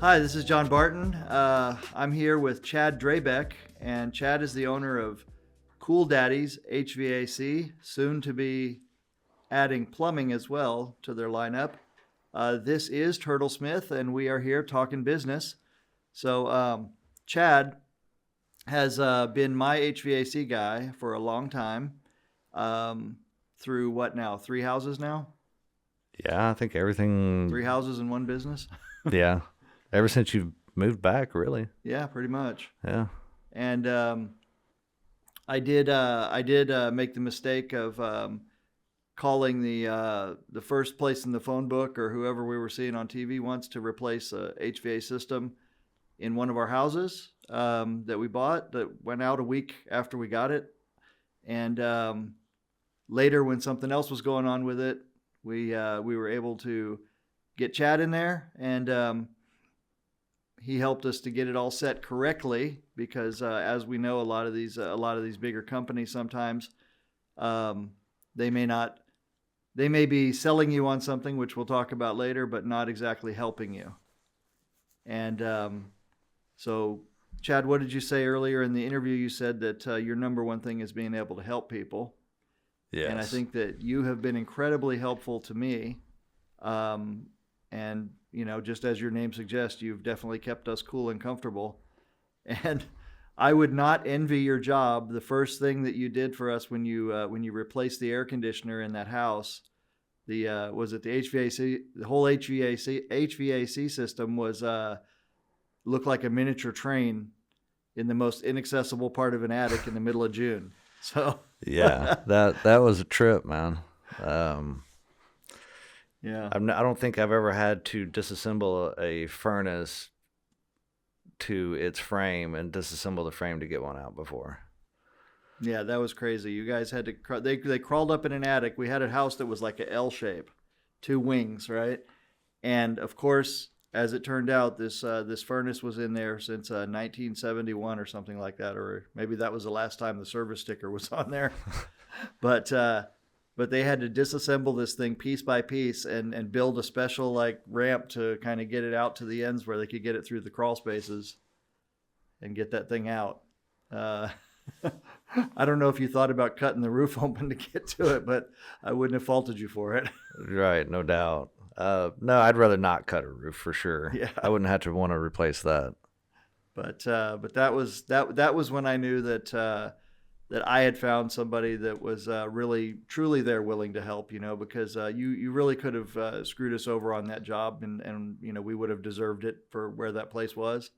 Hi, this is John Barton. I'm here with Chad Drabek, and Chad is the owner of Cool Daddy's HVAC, soon to be adding plumbing as well to their lineup. This is Turtlesmith, and we are here talking business. So, Chad has been my HVAC guy for a long time. Through what now? 3 houses now? Yeah, I think everything. 3 houses in one business? Yeah, ever since you've moved back, really. Yeah, pretty much. Yeah. And I did make the mistake of calling the first place in the phone book or whoever we were seeing on TV once to replace a HVAC system in one of our houses that we bought that went out a week after we got it. And later, when something else was going on with it, we were able to get Chad in there, and he helped us to get it all set correctly because, as we know, a lot of these bigger companies sometimes they may be selling you on something, which we'll talk about later, but not exactly helping you. And so, Chad, what did you say earlier in the interview? You said that your number one thing is being able to help people. Yes. And I think that you have been incredibly helpful to me. And, you know, just as your name suggests, you've definitely kept us cool and comfortable. And I would not envy your job. The first thing that you did for us when you replaced the air conditioner in that house, was it the HVAC? The whole HVAC system was looked like a miniature train in the most inaccessible part of an attic in the middle of June. So yeah, that was a trip, man. Yeah, I don't think I've ever had to disassemble a furnace to its frame and disassemble the frame to get one out before. Yeah, that was crazy. You guys had to they crawled up in an attic. We had a house that was like an L shape, 2 wings, right? And of course, as it turned out, this furnace was in there since 1971 or something like that, or maybe that was the last time the service sticker was on there. But they had to disassemble this thing piece by piece and build a special like ramp to kind of get it out to the ends where they could get it through the crawl spaces and get that thing out. I don't know if you thought about cutting the roof open to get to it, but I wouldn't have faulted you for it. Right, no doubt. No, I'd rather not cut a roof for sure. Yeah. I wouldn't have to want to replace that. But that was when I knew that I had found somebody that was really truly there, willing to help. You know, because you really could have screwed us over on that job, and you know we would have deserved it for where that place was.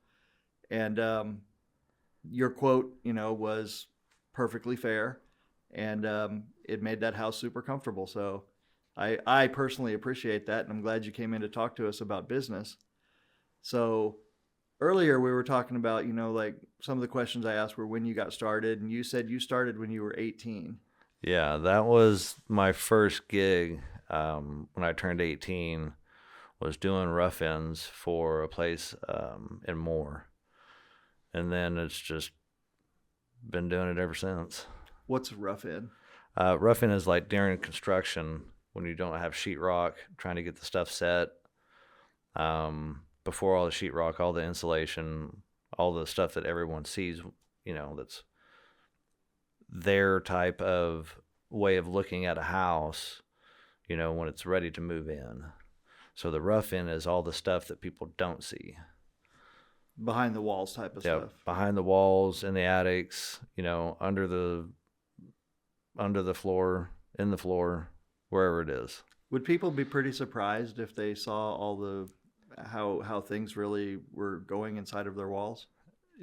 And your quote, you know, was perfectly fair, and it made that house super comfortable. So I personally appreciate that, and I'm glad you came in to talk to us about business. So earlier we were talking about, you know, like some of the questions I asked were when you got started, and you said you started when you were 18. Yeah, that was my first gig when I turned 18, was doing rough-ins for a place in Moore. And then it's just been doing it ever since. What's a rough-in? Rough-in is like during construction when you don't have sheetrock, trying to get the stuff set. Before all the sheetrock, all the insulation, all the stuff that everyone sees, you know, that's their type of way of looking at a house, you know, when it's ready to move in. So the rough-in is all the stuff that people don't see. Behind the walls type of stuff. Behind the walls, in the attics, you know, under the floor, in the floor, wherever it is. Would people be pretty surprised if they saw all the how things really were going inside of their walls?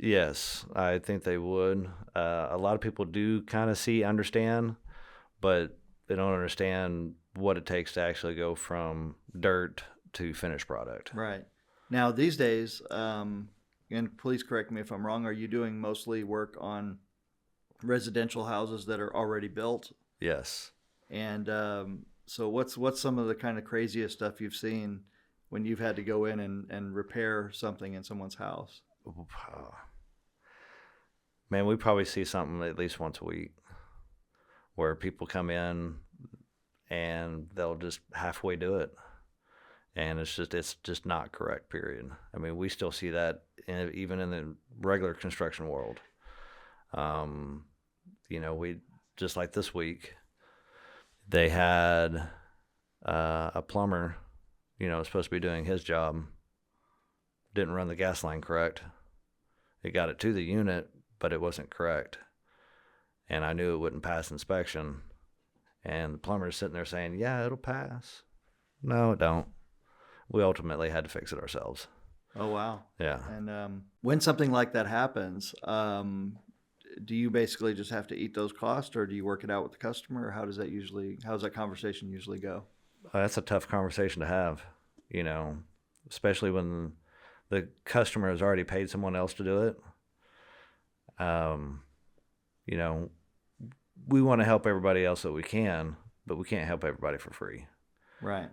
Yes, I think they would. A lot of people do kind of understand, but they don't understand what it takes to actually go from dirt to finished product. Right. Now, these days, and please correct me if I'm wrong, are you doing mostly work on residential houses that are already built? Yes. And so what's some of the kind of craziest stuff you've seen when you've had to go in and repair something in someone's house? Man, we probably see something at least once a week where people come in and they'll just halfway do it. and it's just not correct. Period. I mean, we still see that even in the regular construction world. We just like this week, they had a plumber, supposed to be doing his job, didn't run the gas line correct. It got it to the unit, but it wasn't correct. And I knew it wouldn't pass inspection. And the plumber's sitting there saying, yeah, it'll pass. No, it don't. We ultimately had to fix it ourselves. Oh, wow. Yeah. And when something like that happens, do you basically just have to eat those costs, or do you work it out with the customer, or how does that conversation usually go? That's a tough conversation to have, especially when the customer has already paid someone else to do it. We want to help everybody else that we can, but we can't help everybody for free. Right.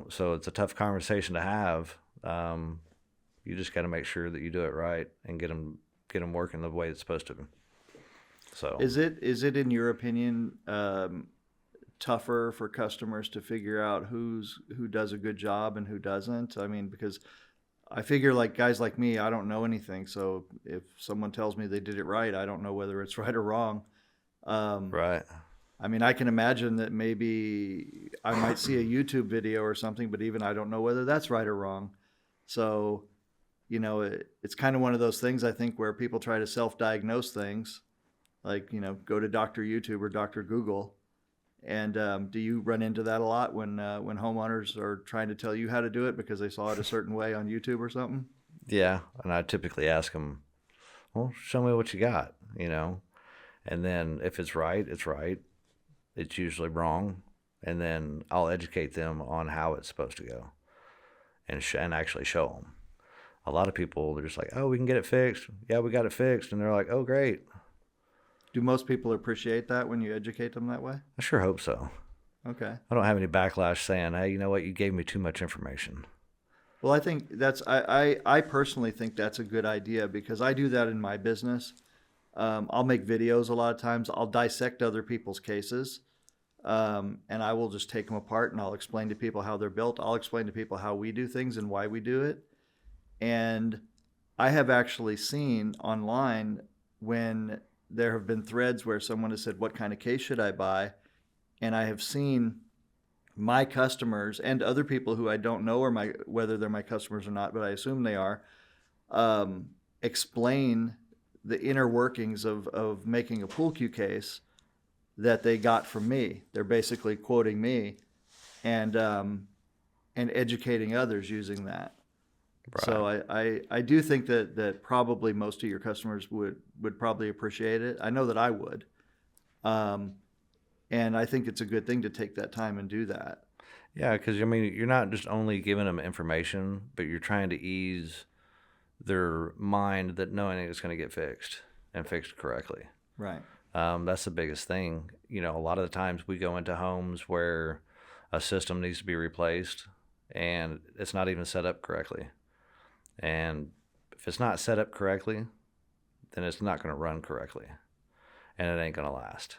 So it's a tough conversation to have. You just got to make sure that you do it right and get them working the way it's supposed to. So is it in your opinion tougher for customers to figure out who does a good job and who doesn't? I mean, because I figure like guys like me, I don't know anything. So if someone tells me they did it right, I don't know whether it's right or wrong. Right. I mean, I can imagine that maybe I might see a YouTube video or something, but even I don't know whether that's right or wrong. So, it's kind of one of those things, I think, where people try to self-diagnose things, like, go to Dr. YouTube or Dr. Google. And do you run into that a lot when homeowners are trying to tell you how to do it because they saw it a certain way on YouTube or something? Yeah, and I typically ask them, well, show me what you got, and then if it's right, it's right. It's usually wrong, and then I'll educate them on how it's supposed to go, and actually show them. A lot of people, they're just like, oh, we can get it fixed. Yeah, we got it fixed, and they're like, oh, great. Do most people appreciate that when you educate them that way? I sure hope so. Okay. I don't have any backlash saying, hey, you know what, you gave me too much information. Well, I think I personally think that's a good idea, because I do that in my business. I'll make videos a lot of times. I'll dissect other people's cases, and I will just take them apart, and I'll explain to people how they're built. I'll explain to people how we do things and why we do it. And I have actually seen online when there have been threads where someone has said, what kind of case should I buy? And I have seen my customers and other people who I don't know whether they're my customers or not, but I assume they are, explain the inner workings of making a pool cue case that they got from me. They're basically quoting me and educating others using that. Right. So I do think that probably most of your customers would probably appreciate it. I know that I would. And I think it's a good thing to take that time and do that. Yeah, because, you're not just only giving them information, but you're trying to ease their mind that knowing it's going to get fixed and fixed correctly. Right. That's the biggest thing. A lot of the times we go into homes where a system needs to be replaced and it's not even set up correctly. And if it's not set up correctly, then it's not going to run correctly and it ain't going to last.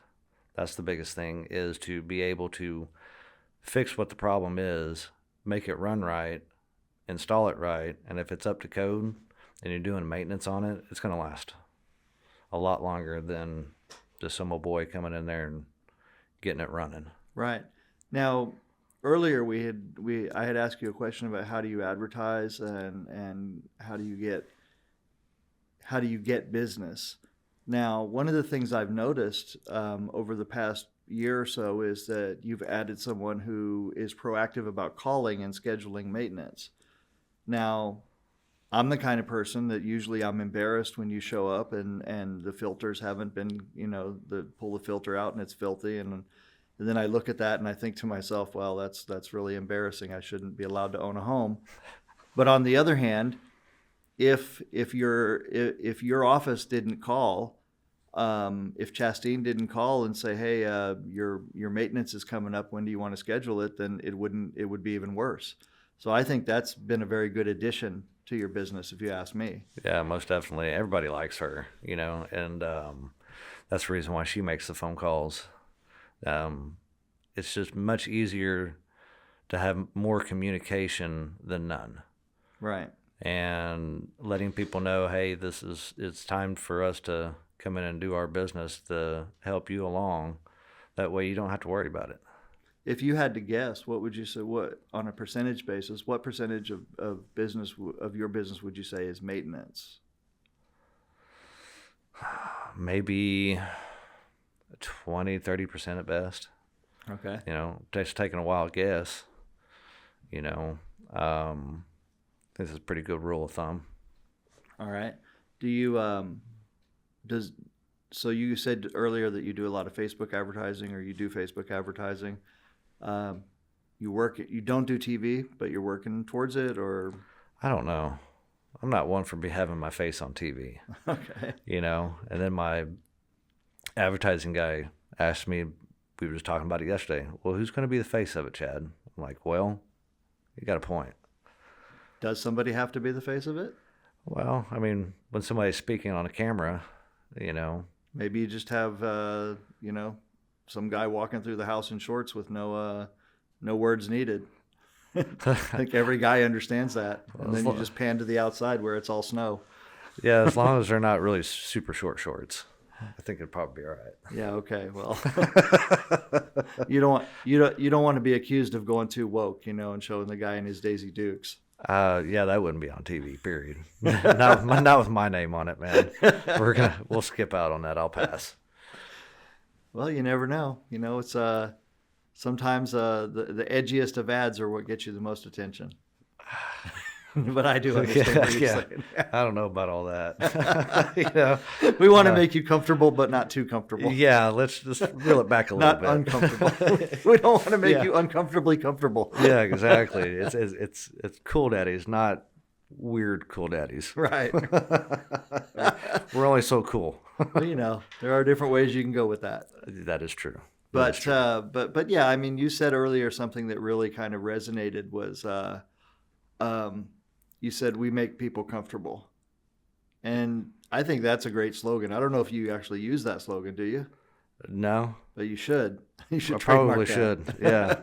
That's the biggest thing, is to be able to fix what the problem is, make it run right, install it right, and if it's up to code and you're doing maintenance on it, it's going to last a lot longer than just some old boy coming in there and getting it running. Right. Now, earlier I had asked you a question about how do you advertise and how do you get business. Now, one of the things I've noticed over the past year or so is that you've added someone who is proactive about calling and scheduling maintenance. Now, I'm the kind of person that usually I'm embarrassed when you show up and the filters haven't been, pull the filter out and it's filthy. And then I look at that and I think to myself, well, that's really embarrassing. I shouldn't be allowed to own a home. But on the other hand, if your office didn't call, if Chastain didn't call and say, hey, your maintenance is coming up, when do you want to schedule it, then it would be even worse. So I think that's been a very good addition to your business, if you ask me. Yeah, most definitely. Everybody likes her, and that's the reason why she makes the phone calls. It's just much easier to have more communication than none. Right. And letting people know, hey, it's time for us to come in and do our business to help you along. That way you don't have to worry about it. If you had to guess, what would you say? What on a percentage basis? What percentage of business of your business would you say is maintenance? Maybe 20-30% at best. Okay. Just taking a wild guess. This is a pretty good rule of thumb. All right. Do you so you said earlier that you do a lot of Facebook advertising, or you do Facebook advertising. You don't do TV, but you're working towards it, or? I don't know. I'm not one for having my face on TV. Okay. And then my advertising guy asked me, we were just talking about it yesterday, well, who's going to be the face of it, Chad? I'm like, well, you got a point. Does somebody have to be the face of it? Well, I mean, when somebody's speaking on a camera, Maybe you just have, some guy walking through the house in shorts with no words needed. I think every guy understands that. And then you just pan to the outside where it's all snow. Yeah, as long as they're not really super short shorts, I think it'd probably be all right. Yeah. Okay. Well, you don't want to be accused of going too woke, and showing the guy in his Daisy Dukes. Yeah, that wouldn't be on TV. Period. not with my name on it, man. We'll skip out on that. I'll pass. Well, you never know. It's sometimes the edgiest of ads are what gets you the most attention. But I do understand what you're saying. I don't know about all that. We want to make you comfortable, but not too comfortable. Yeah, let's just reel it back a little bit. Not uncomfortable. We don't want to make you uncomfortably comfortable. Yeah, exactly. It's cool daddies, not weird cool daddies. Right. We're only so cool. Well, there are different ways you can go with that. That is true. But yeah, I mean, you said earlier something that really kind of resonated was. You said we make people comfortable. And I think that's a great slogan. I don't know if you actually use that slogan, do you? No. But you should. You should I trademark probably that. should. Yeah.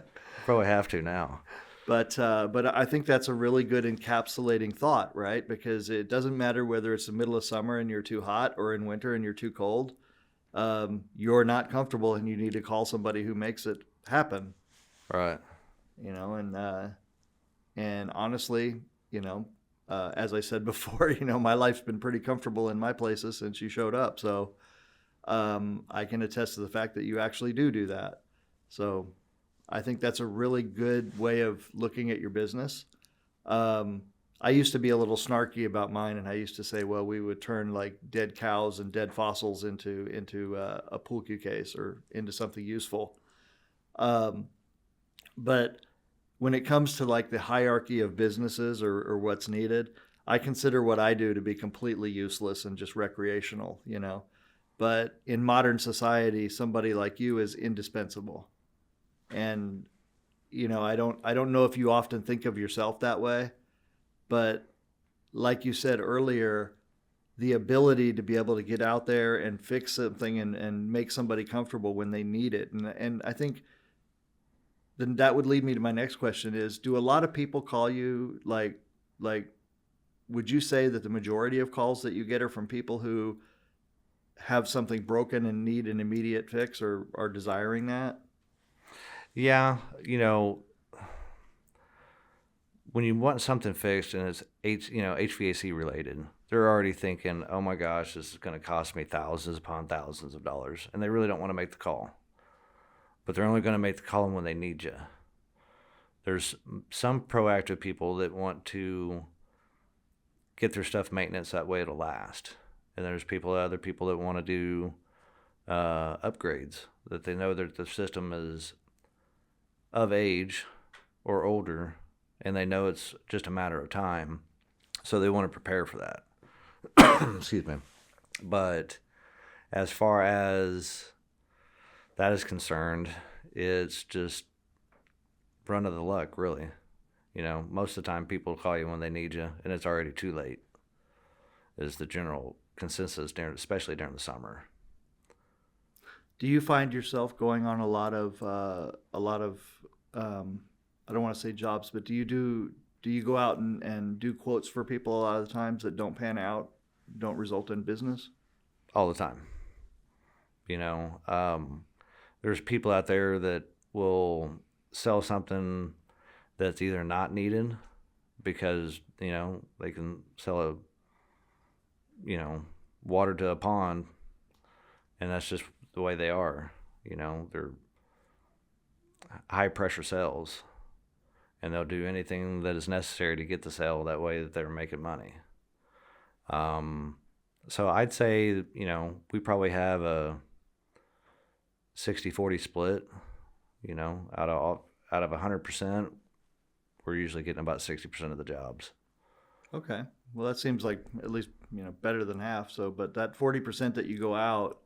Probably have to now. But I think that's a really good encapsulating thought, right? Because it doesn't matter whether it's the middle of summer and you're too hot or in winter and you're too cold. You're not comfortable and you need to call somebody who makes it happen. Right. And honestly, as I said before, my life's been pretty comfortable in my places since you showed up. So I can attest to the fact that you actually do that. So I think that's a really good way of looking at your business. I used to be a little snarky about mine, and I used to say, well, we would turn like dead cows and dead fossils into a pool cue case or into something useful. But when it comes to like the hierarchy of businesses or what's needed, I consider what I do to be completely useless and just recreational, But in modern society, somebody like you is indispensable. And, I don't know if you often think of yourself that way, but like you said earlier, the ability to be able to get out there and fix something and make somebody comfortable when they need it. And I think then that would lead me to my next question is, do a lot of people call you like, would you say that the majority of calls that you get are from people who have something broken and need an immediate fix or are desiring that? Yeah. When you want something fixed and it's HVAC related, they're already thinking, oh my gosh, this is going to cost me thousands upon thousands of dollars. And they really don't want to make the call. But they're only going to make the call when they need you. There's some proactive people that want to get their stuff maintenance that way it'll last. And there's other people that want to do upgrades, that they know that the system is of age or older, and they know it's just a matter of time. So they want to prepare for that. Excuse me. But as far as that is concerned, it's just run of the luck, really. Most of the time people call you when they need you, and it's already too late, is the general consensus, especially during the summer. Do you find yourself going on a lot of I don't want to say jobs, but do you go out and do quotes for people a lot of the times that don't pan out, don't result in business? All the time. There's people out there that will sell something that's either not needed because, they can sell water to a pond, and that's just the way they are. They're high pressure sales, and they'll do anything that is necessary to get the sale that way that they're making money. So I'd say, we probably have a 60-40 split, out of 100%, we're usually getting about 60% of the jobs. Okay. Well, that seems like at least, better than half. So, but that 40% that you go out,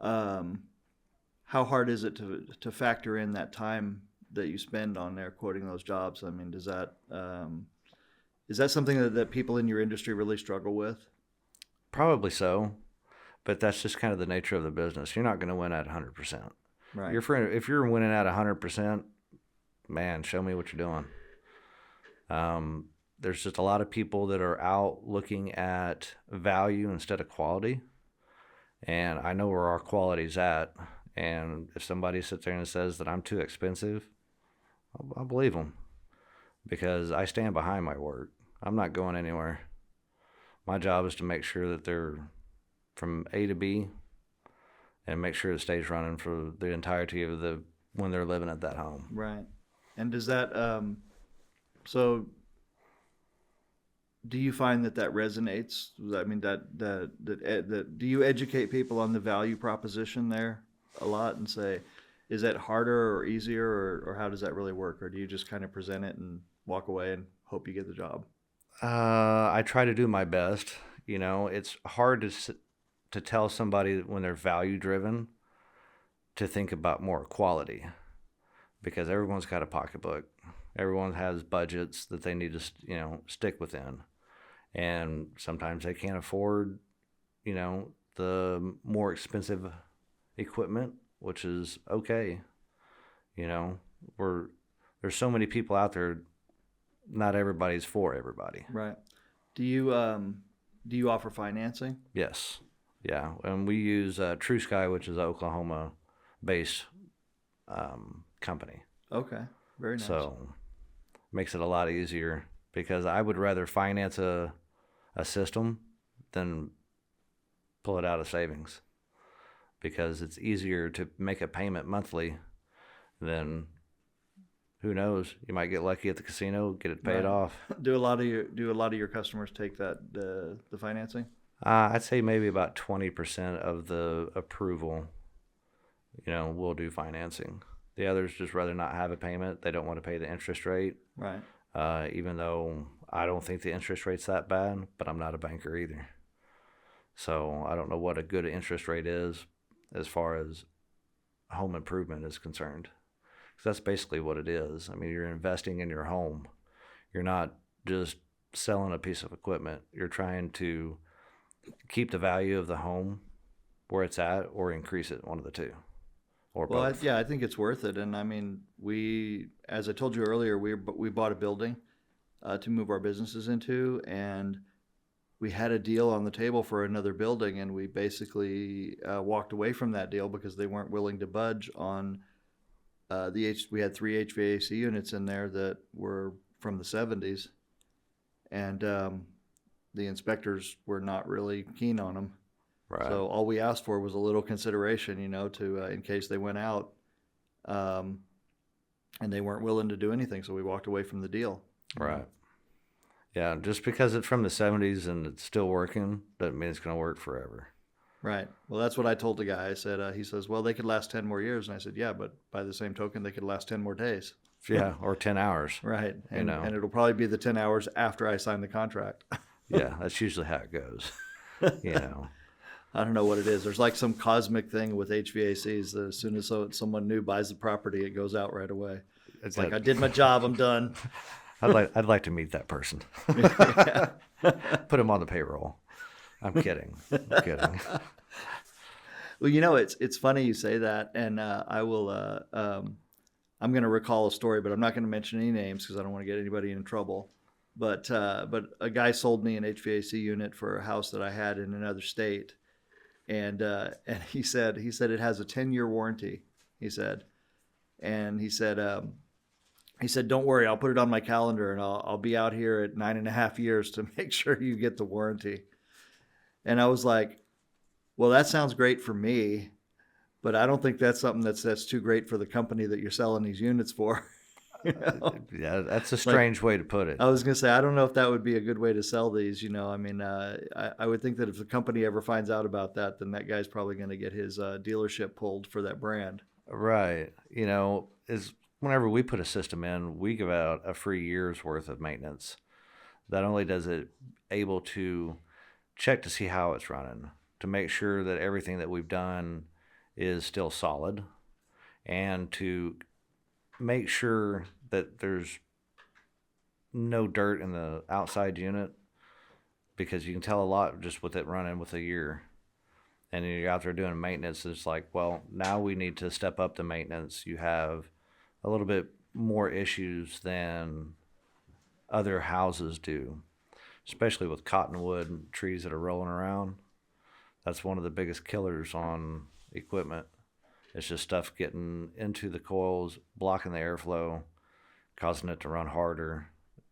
how hard is it to factor in that time that you spend on there quoting those jobs? I mean, is that something that people in your industry really struggle with? Probably so, but that's just kind of the nature of the business. You're not going to win at 100%. Right. If you're winning at 100%, man, show me what you're doing. There's just a lot of people that are out looking at value instead of quality. And I know where our quality's at. And if somebody sits there and says that I'm too expensive, I'll believe them, because I stand behind my work. I'm not going anywhere. My job is to make sure that they're from A to B and make sure it stays running for the entirety of when they're living at that home. Right. And does that, so do you find that resonates? I mean, that do you educate people on the value proposition there a lot and say, is that harder or easier, or how does that really work? Or do you just kind of present it and walk away and hope you get the job? I try to do my best. It's hard to tell somebody when they're value driven to think about more quality, because everyone's got a pocketbook. Everyone has budgets that they need to, stick within. And sometimes they can't afford, the more expensive equipment, which is okay. There's so many people out there. Not everybody's for everybody. Right. Do you offer financing? Yes. Yeah. And we use True Sky, which is an Oklahoma-based company. Okay. Very nice. So makes it a lot easier, because I would rather finance a system than pull it out of savings, because it's easier to make a payment monthly than, who knows, you might get lucky at the casino, get it paid off. Do a lot of your customers take that the financing? I'd say maybe about 20% of the approval, will do financing. The others just rather not have a payment. They don't want to pay the interest rate. Right. Even though I don't think the interest rate's that bad, but I'm not a banker either. So I don't know what a good interest rate is as far as home improvement is concerned. Because that's basically what it is. I mean, you're investing in your home. You're not just selling a piece of equipment. You're trying to keep the value of the home where it's at, or increase it, one of the two. Or both. I think it's worth it. And I mean, as I told you earlier, we bought a building to move our businesses into, and we had a deal on the table for another building, and we basically walked away from that deal because they weren't willing to budge on we had 3 HVAC units in there that were from the 70s, and the inspectors were not really keen on them. Right. So all we asked for was a little consideration, to in case they went out, and they weren't willing to do anything. So we walked away from the deal. Right. Yeah, just because it's from the 70s and it's still working doesn't mean it's going to work forever. Right. Well, that's what I told the guy. I said, he says, well, they could last 10 more years. And I said, yeah, but by the same token, they could last 10 more days. Yeah, or 10 hours. Right. And it'll probably be the 10 hours after I sign the contract. Yeah, that's usually how it goes. I don't know what it is. There's like some cosmic thing with HVACs that as soon as someone new buys the property, it goes out right away. It's like, I did my job, I'm done. I'd like to meet that person. Put him on the payroll. I'm kidding. Well, it's funny you say that, and I'm I'm going to recall a story, but I'm not going to mention any names because I don't want to get anybody in trouble. But a guy sold me an HVAC unit for a house that I had in another state, and he said it has a 10-year warranty. He said, and he said, don't worry, I'll put it on my calendar, and I'll be out here at 9.5 years to make sure you get the warranty. And I was like, well, that sounds great for me, but I don't think that's something that's too great for the company that you're selling these units for. You know? Yeah, that's a strange way to put it. I was going to say, I don't know if that would be a good way to sell these. You know, I mean, I would think that if the company ever finds out about that, then that guy's probably going to get his dealership pulled for that brand. Right. You know, is whenever we put a system in, we give out a free year's worth of maintenance. Not only does it able to check to see how it's running, to make sure that everything that we've done is still solid, and to make sure that there's no dirt in the outside unit, because you can tell a lot just with it running with a year. And you're out there doing maintenance, it's like, well, now we need to step up the maintenance. You have a little bit more issues than other houses do, especially with cottonwood and trees that are rolling around. That's one of the biggest killers on equipment. It's just stuff getting into the coils, blocking the airflow, causing it to run harder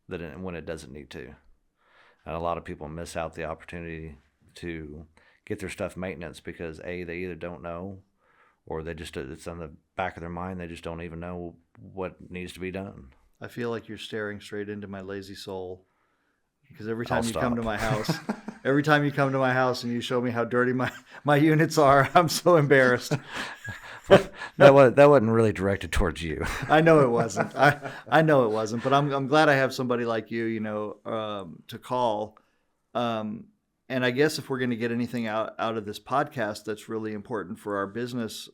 when it doesn't need to. And a lot of people miss out the opportunity to get their stuff maintenance because they either don't know, or they just, it's on the back of their mind, they just don't even know what needs to be done. I feel like you're staring straight into my lazy soul, because every time you come to my house, and you show me how dirty my units are, I'm so embarrassed. That wasn't really directed towards you. I know it wasn't. I know it wasn't, but I'm glad I have somebody like you, you know, to call. And I guess if we're going to get anything out of this podcast that's really important for our business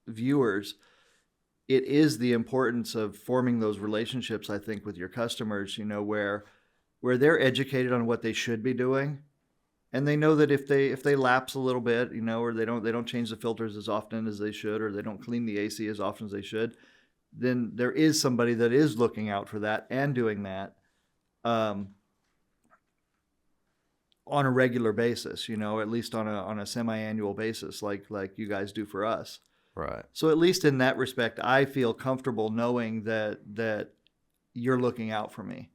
viewers, it is the importance of forming those relationships, I think, with your customers, you know, where they're educated on what they should be doing. And they know that if they lapse a little bit, you know, or they don't change the filters as often as they should, or they don't clean the AC as often as they should, then there is somebody that is looking out for that and doing that on a regular basis, you know, at least on a semi-annual basis, like you guys do for us. Right. So at least in that respect, I feel comfortable knowing that you're looking out for me.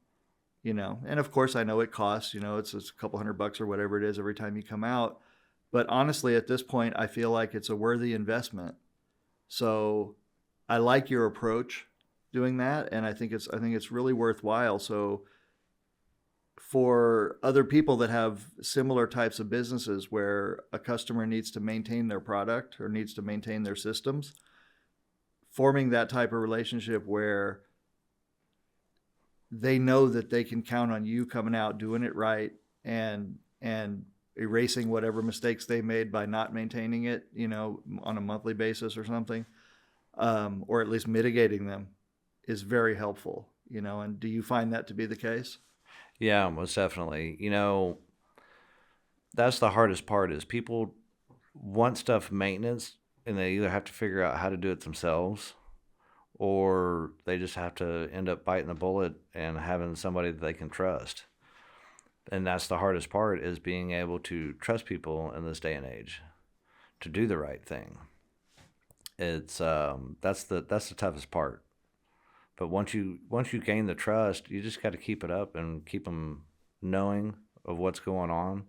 You know, and of course I know it costs, you know, it's a couple $100 or whatever it is every time you come out. But honestly, at this point, I feel like it's a worthy investment. So I like your approach doing that. And I think it's really worthwhile. So for other people that have similar types of businesses where a customer needs to maintain their product or needs to maintain their systems, forming that type of relationship where they know that they can count on you coming out, doing it right, and erasing whatever mistakes they made by not maintaining it, you know, on a monthly basis or something, or at least mitigating them, is very helpful, you know. And do you find that to be the case? Yeah, most definitely. You know, that's the hardest part, is people want stuff maintenance, and they either have to figure out how to do it themselves, or they just have to end up biting the bullet and having somebody that they can trust. And that's the hardest part, is being able to trust people in this day and age to do the right thing. It's that's the toughest part. But once you gain the trust, you just got to keep it up and keep them knowing of what's going on,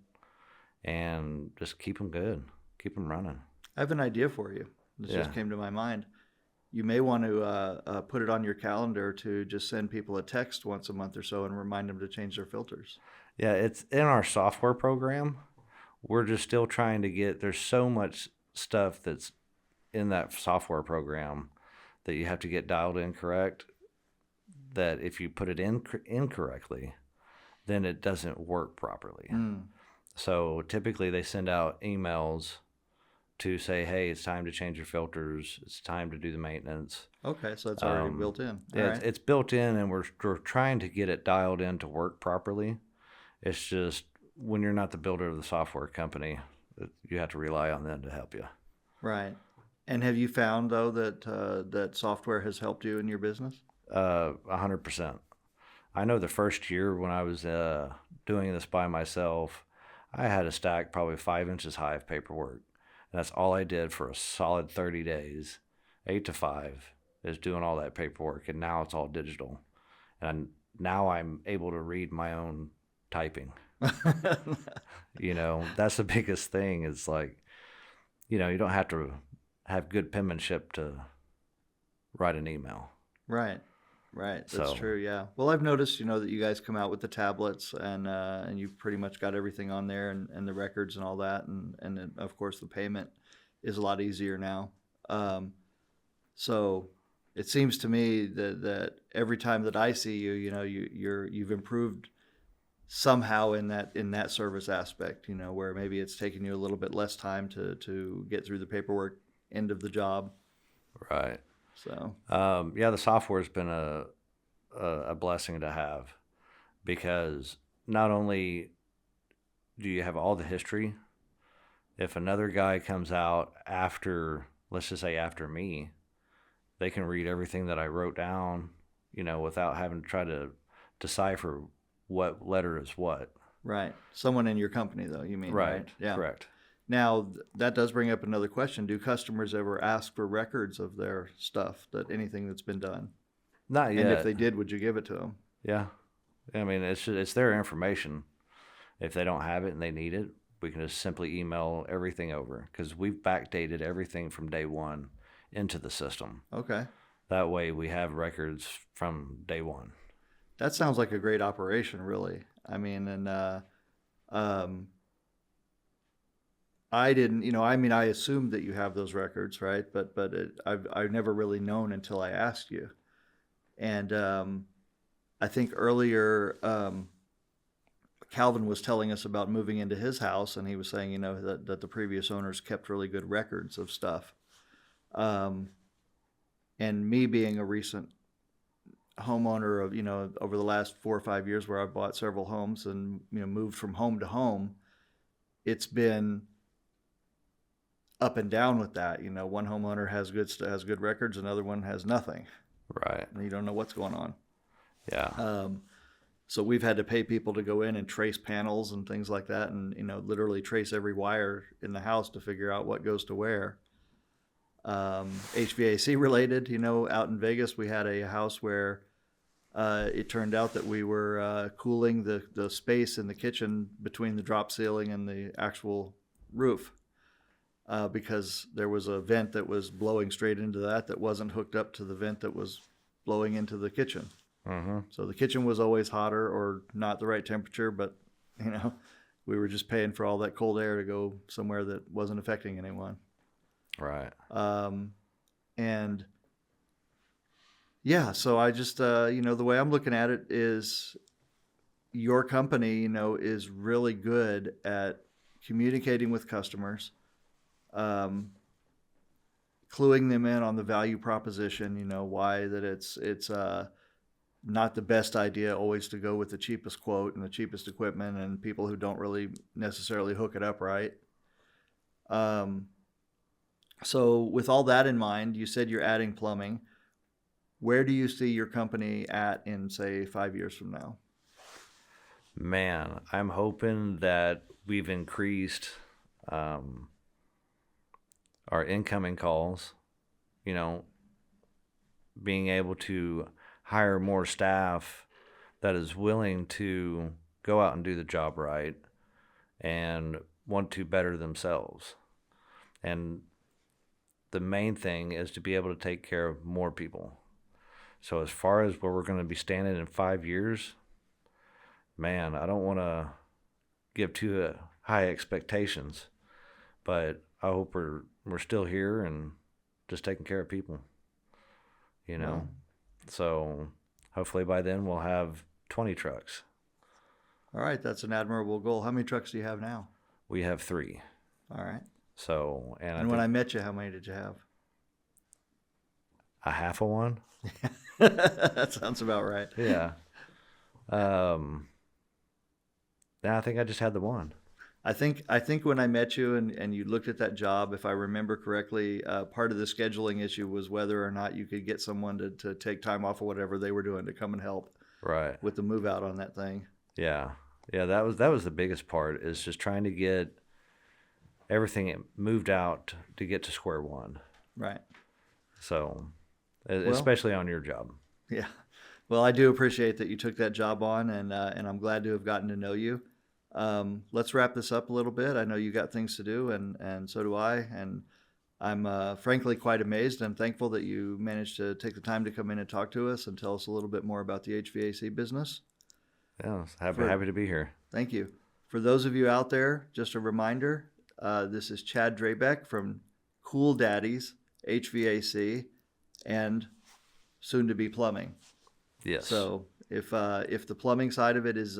and just keep them good, keep them running. I have an idea for you. This just came to my mind. You may want to put it on your calendar to just send people a text once a month or so and remind them to change their filters. Yeah, it's in our software program. We're just still trying to there's so much stuff that's in that software program that you have to get dialed in correct, that if you put it in incorrectly, then it doesn't work properly. So typically they send out emails to say, hey, it's time to change your filters. It's time to do the maintenance. Okay, so it's already built in. Yeah, it's built in, and we're trying to get it dialed in to work properly. It's just when you're not the builder of the software company, you have to rely on them to help you. Right. And have you found though that that software has helped you in your business? 100%. I know the first year when I was doing this by myself, I had a stack probably 5 inches high of paperwork. And that's all I did for a solid 30 days, 8 to 5, is doing all that paperwork. And now it's all digital. And now I'm able to read my own typing. That's the biggest thing is like, you don't have to have good penmanship to write an email. Right. Right. That's So, true. Yeah. Well, I've noticed, that you guys come out with the tablets and you've pretty much got everything on there and the records and all that. And then of course the payment is a lot easier now. So it seems to me that every time that I see you, you've improved somehow in that service aspect, where maybe it's taken you a little bit less time to get through the paperwork end of the job. right. So, Yeah, the software's been a blessing to have because not only do you have all the history, if another guy comes out after, let's just say after me, they can read everything that I wrote down, without having to try to decipher what letter is what. right. Someone in your company though, you mean, right? Yeah. Correct. Now, that does bring up another question. Do customers ever ask for records of their stuff, that anything that's been done? Not And if yet. they did, would you give it to them? Yeah. I mean, it's their information. If they don't have it and they need it, we can just simply email everything over because we've backdated everything from day one into the system. Okay. That way we have records from day one. That sounds like a great operation, really. I mean, and I didn't, I assumed that you have those records, right? But I've never really known until I asked you. And I think earlier Calvin was telling us about moving into his house, and he was saying, that the previous owners kept really good records of stuff. And me being a recent homeowner of, over the last 4 or 5 years where I've bought several homes and, moved from home to home, it's been up and down with that. One homeowner has good records, another one has nothing. Right. And you don't know what's going on. Yeah. So we've had to pay people to go in and trace panels and things like that, and literally trace every wire in the house to figure out what goes to where. HVAC related, out in Vegas, we had a house where it turned out that we were cooling the space in the kitchen between the drop ceiling and the actual roof. Because there was a vent that was blowing straight into that wasn't hooked up to the vent that was blowing into the kitchen. Mm-hmm. So the kitchen was always hotter or not the right temperature, but we were just paying for all that cold air to go somewhere that wasn't affecting anyone. Right. And yeah, so I just the way I'm looking at it is your company, is really good at communicating with customers. Cluing them in on the value proposition, why that it's not the best idea always to go with the cheapest quote and the cheapest equipment and people who don't really necessarily hook it up right. So with all that in mind, you said you're adding plumbing. Where do you see your company at in, say, 5 years from now? Man, I'm hoping that we've increased our incoming calls, being able to hire more staff that is willing to go out and do the job right and want to better themselves. And the main thing is to be able to take care of more people. So as far as where we're going to be standing in 5 years, man, I don't want to give too high expectations, but I hope we're still here and just taking care of people, Wow. So hopefully by then we'll have 20 trucks. All right, that's an admirable goal. How many trucks do you have now? We have 3. All right. So, And when I met you, how many did you have? a half of one. That sounds about right. Yeah. Yeah, I think I just had the one. I think when I met you and you looked at that job, if I remember correctly, part of the scheduling issue was whether or not you could get someone to take time off or whatever they were doing to come and help Right. with the move out on that thing. Yeah. Yeah, that was the biggest part, is just trying to get everything moved out to get to square one. Right. So, Well, especially on your job. yeah. Well, I do appreciate that you took that job on, and I'm glad to have gotten to know you. Let's wrap this up a little bit. I know you got things to do, and so do I. And I'm frankly quite amazed and thankful that you managed to take the time to come in and talk to us and tell us a little bit more about the HVAC business. Yeah, happy to be here. Thank you. For those of you out there, just a reminder, this is Chad Drabek from Cool Daddies HVAC and soon to be plumbing. Yes. So if the plumbing side of it is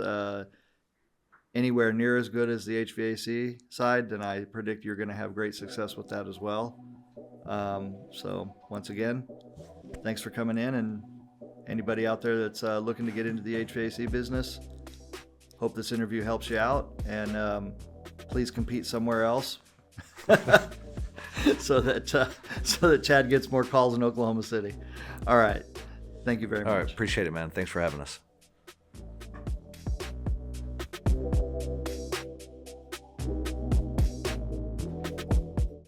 anywhere near as good as the HVAC side, then I predict you're going to have great success with that as well. So once again, thanks for coming in, and anybody out there that's looking to get into the HVAC business, hope this interview helps you out, and please compete somewhere else so that Chad gets more calls in Oklahoma City. All right. Thank you very much. All right. Appreciate it, man. Thanks for having us.